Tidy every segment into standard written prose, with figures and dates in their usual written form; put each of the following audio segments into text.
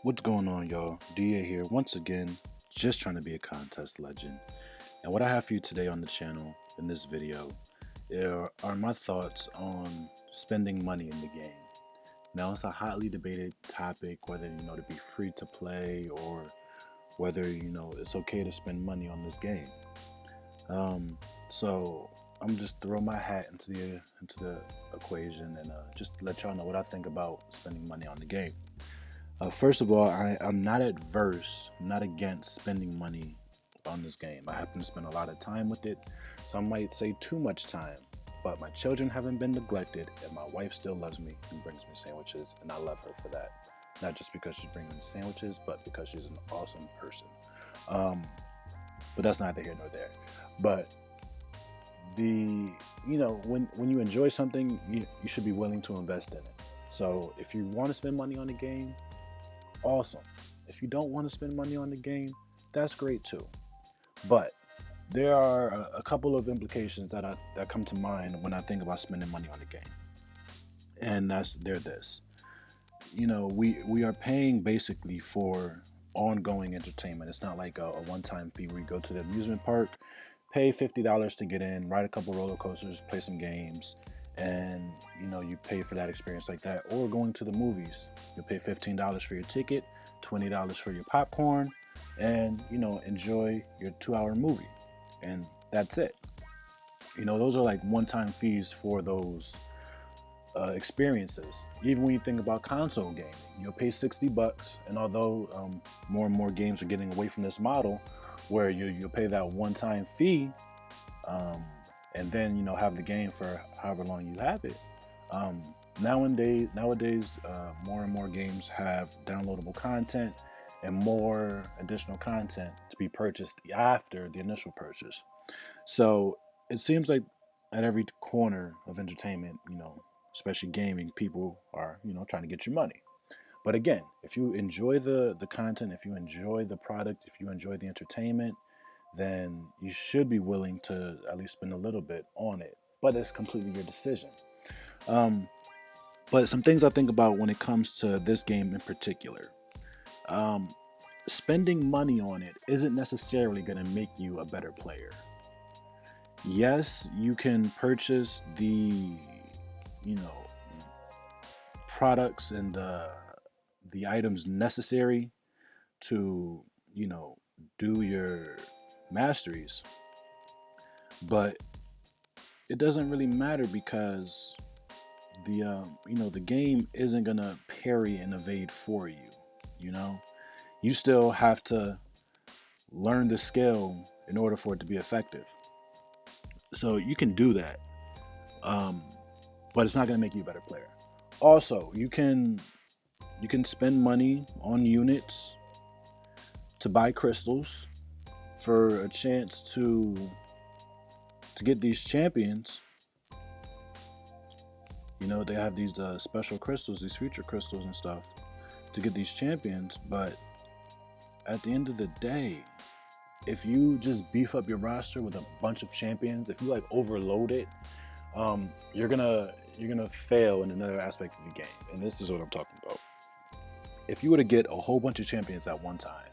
What's going on, y'all? DA here once again, just trying to be a contest legend. And what I have for you today on the channel in this video are my thoughts on spending money in the game. Now, it's a hotly debated topic whether to be free to play or whether it's okay to spend money on this game. So I'm just throwing my hat into the equation and just let y'all know what I think about spending money on the game. First of all, I'm not adverse, I'm not against spending money on this game. I happen to spend a lot of time with it. Some might say too much time, but my children haven't been neglected, and my wife still loves me and brings me sandwiches, and I love her for that. Not just because she brings me sandwiches, but because she's an awesome person. Um, but that's neither here nor there. But when you enjoy something, you should be willing to invest in it. So if you want to spend money on the game, awesome. If you don't want to spend money on the game, that's great too. But there are a couple of implications that come to mind when I think about spending money on the game, and they're this. We are paying basically for ongoing entertainment. It's not like a one-time fee where you go to the amusement park, pay $50 to get in, ride a couple roller coasters, play some games, and you pay for that experience like that. Or going to the movies, you pay $15 for your ticket, $20 for your popcorn, and enjoy your 2-hour movie, and that's it. Those are like one-time fees for those experiences. Even when you think about console gaming, you'll pay $60, and although more and more games are getting away from this model, where you'll pay that one-time fee, and then have the game for however long you have it. Nowadays, more and more games have downloadable content and more additional content to be purchased after the initial purchase. So it seems like at every corner of entertainment, especially gaming, people are trying to get your money. But again, if you enjoy the content, if you enjoy the product, if you enjoy the entertainment, then you should be willing to at least spend a little bit on it. But it's completely your decision. Um, but some things I think about when it comes to this game in particular. Um, Spending money on it isn't necessarily going to make you a better player. Yes, you can purchase you know, products and the items necessary to, do your masteries, but it doesn't really matter because the game isn't gonna parry and evade for you. You know, you still have to learn the skill in order for it to be effective. So you can do that, um, but it's not gonna make you a better player. Also, you can spend money on units to buy crystals for a chance to get these champions. They have these special crystals, these future crystals and stuff to get these champions. But at the end of the day, if you just beef up your roster with a bunch of champions, if you like overload it, you're gonna fail in another aspect of the game. And this is what I'm talking about. If you were to get a whole bunch of champions at one time,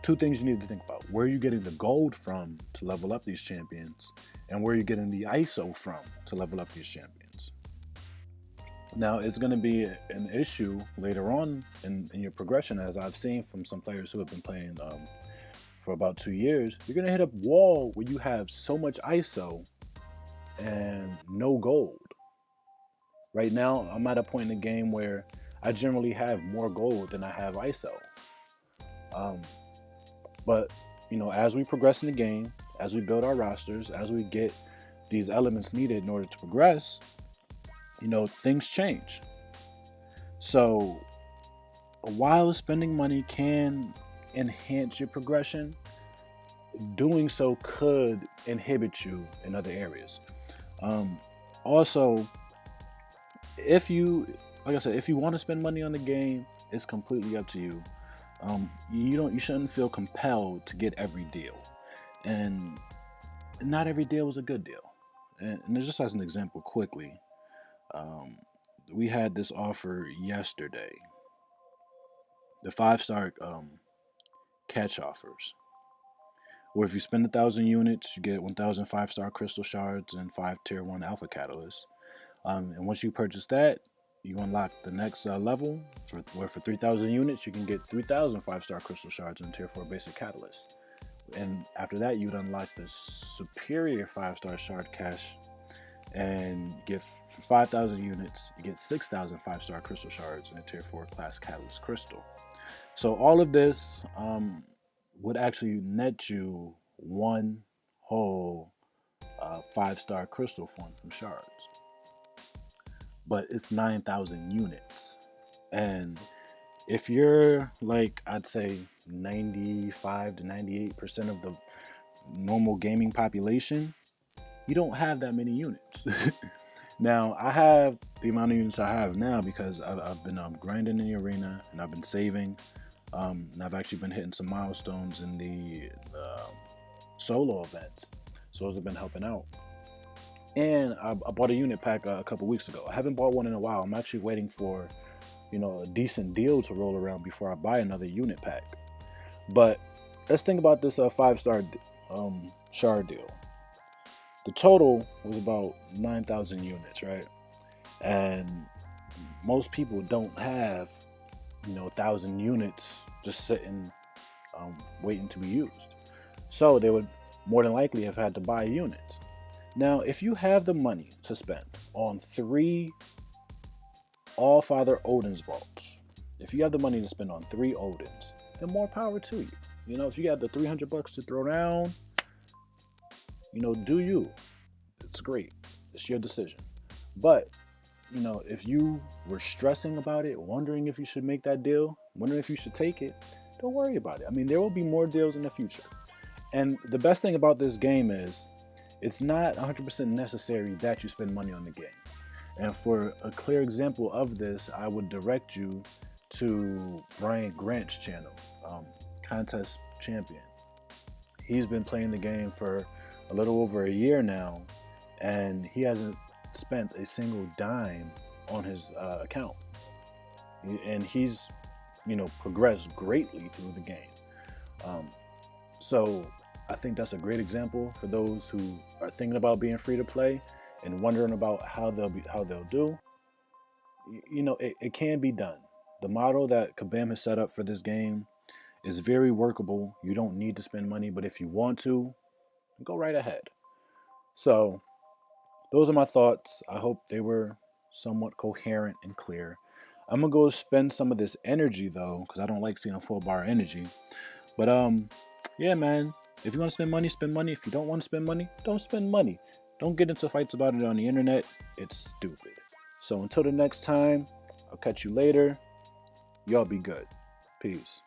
two things you need to think about: where are you getting the gold from to level up these champions, and where are you getting the ISO from to level up these champions. Now, it's going to be an issue later on in your progression, as I've seen from some players who have been playing for about 2 years. You're going to hit a wall where you have so much ISO and no gold. Right now, I'm at a point in the game where I generally have more gold than I have ISO. Um, but as we progress in the game, as we build our rosters, as we get these elements needed in order to progress, things change. So while spending money can enhance your progression, doing so could inhibit you in other areas. Also, if you, like I said, if you want to spend money on the game, it's completely up to you. You shouldn't feel compelled to get every deal, and not every deal was a good deal. And just as an example, quickly, we had this offer yesterday. the 5-star catch offers, where if you spend 1,000 units, you get 1,000 5-star crystal shards and 5 tier 1 alpha catalysts. And once you purchase that, you unlock the next level where for 3,000 units you can get 3,000 5-star crystal shards and tier 4 basic catalysts. And after that, you'd unlock the superior 5-star shard cache and get for 5,000 units, you get 6,000 5-star crystal shards and a tier 4 class catalyst crystal. So all of this would actually net you one whole 5-star crystal form from shards. But it's 9,000 units. And if you're like, I'd say 95 to 98% of the normal gaming population, you don't have that many units. Now, I have the amount of units I have now because I've been grinding in the arena and I've been saving. And I've actually been hitting some milestones in the solo events. So those have been helping out. And I bought a unit pack a couple weeks ago. I haven't bought one in a while. I'm actually waiting for, a decent deal to roll around before I buy another unit pack. But let's think about this 5-star shard deal. The total was about 9,000 units, right? And most people don't have, 1,000 units just sitting, waiting to be used. So they would more than likely have had to buy units. Now, if you have the money to spend on 3 All-Father Odin's vaults, if you have the money to spend on 3 Odins, then more power to you. If you got the $300 to throw down, do you. It's great. It's your decision. But, if you were stressing about it, wondering if you should make that deal, wondering if you should take it, don't worry about it. I mean, there will be more deals in the future. And the best thing about this game is it's not 100% necessary that you spend money on the game. And for a clear example of this, I would direct you to Brian Grant's channel, Contest Champion. He's been playing the game for a little over a year now, and he hasn't spent a single dime on his account. And he's, progressed greatly through the game. So I think that's a great example for those who are thinking about being free to play and wondering about how they'll do. It can be done. The model that Kabam has set up for this game is very workable. You don't need to spend money, but if you want to, go right ahead. So those are my thoughts. I hope they were somewhat coherent and clear. I'm gonna go spend some of this energy though, because I don't like seeing a full bar of energy. But yeah, man. If you want to spend money, spend money. If you don't want to spend money, don't spend money. Don't get into fights about it on the internet. It's stupid. So until the next time, I'll catch you later. Y'all be good. Peace.